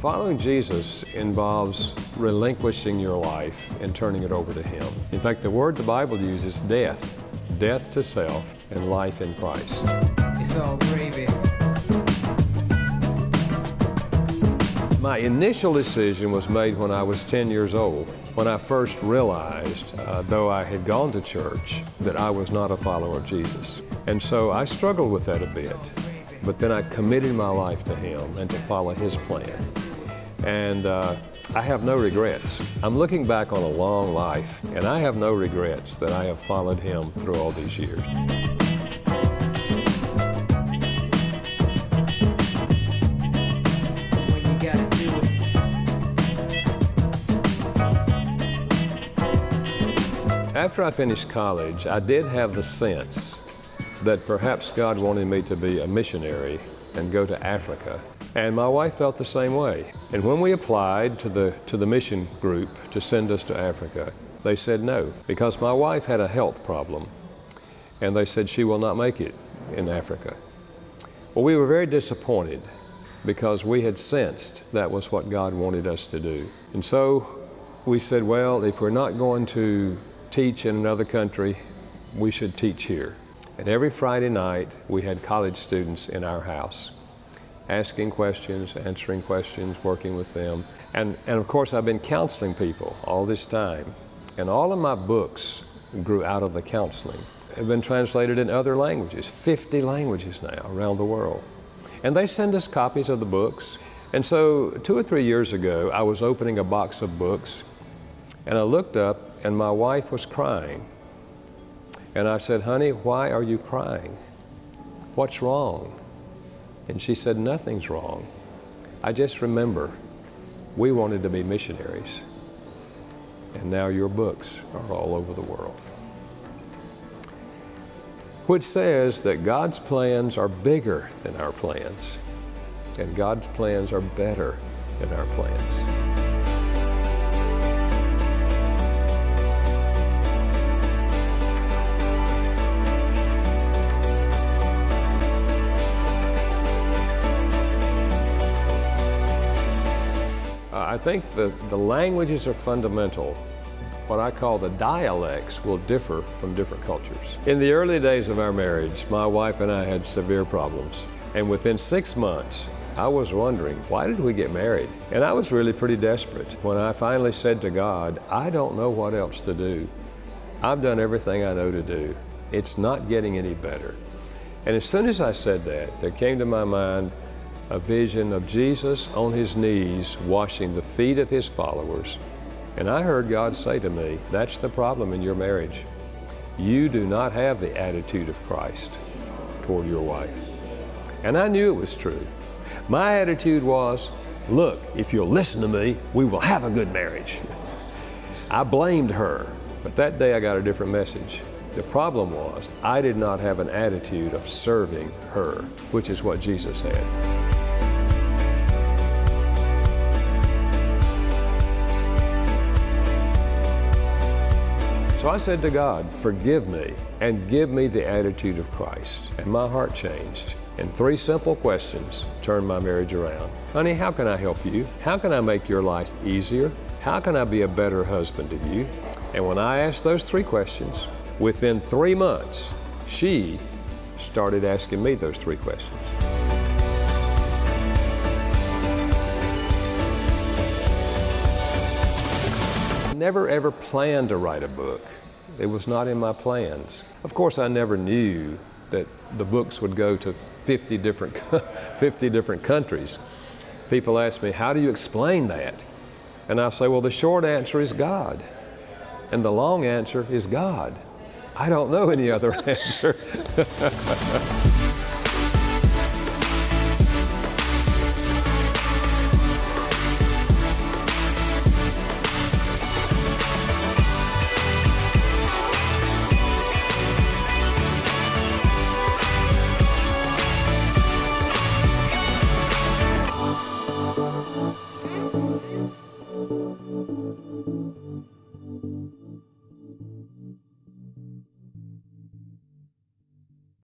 Following Jesus involves relinquishing your life and turning it over to Him. In fact, the word the Bible uses, death. Death to self and life in Christ. It's all gravy. My initial decision was made when I was 10 years old, when I first realized, though I had gone to church, that I was not a follower of Jesus. And so I struggled with that a bit, but then I committed my life to Him and to follow His plan. And I have no regrets. I'm looking back on a long life, and I have no regrets that I have followed Him through all these years. When you gotta do it. After I finished college, I did have the sense that perhaps God wanted me to be a missionary and go to Africa. And my wife felt the same way. And when we applied to the mission group to send us to Africa, they said no, because my wife had a health problem. And they said she will not make it in Africa. Well, we were very disappointed because we had sensed that was what God wanted us to do. And so we said, well, if we're not going to teach in another country, we should teach here. And every Friday night, we had college students in our house, asking questions, answering questions, working with them. And of course, I've been counseling people all this time. And all of my books grew out of the counseling. They've been translated in other languages, 50 languages now around the world. And they send us copies of the books. And so 2 or 3 years ago, I was opening a box of books, and I looked up, and my wife was crying. And I said, honey, why are you crying? What's wrong? And she said, nothing's wrong. I just remember we wanted to be missionaries. And now your books are all over the world. Which says that God's plans are bigger than our plans. And God's plans are better than our plans. I think the languages are fundamental. What I call the dialects will differ from different cultures. In the early days of our marriage, my wife and I had severe problems. And within 6 months, I was wondering, why did we get married? And I was really pretty desperate when I finally said to God, I don't know what else to do. I've done everything I know to do. It's not getting any better. And as soon as I said that, there came to my mind a vision of Jesus on His knees washing the feet of His followers. And I heard God say to me, that's the problem in your marriage. You do not have the attitude of Christ toward your wife. And I knew it was true. My attitude was, look, if you'll listen to me, we will have a good marriage. I blamed her, but that day I got a different message. The problem was, I did not have an attitude of serving her, which is what Jesus had. So I said to God, forgive me and give me the attitude of Christ. And my heart changed. And 3 simple questions turned my marriage around. Honey, how can I help you? How can I make your life easier? How can I be a better husband to you? And when I asked those 3 questions, within 3 months, she started asking me those 3 questions. Never ever planned to write a book. It was not in my plans. Of course, I never knew that the books would go to 50 different countries. People ask me, how do you explain that? And I say, well, the short answer is God. And the long answer is God. I don't know any other answer.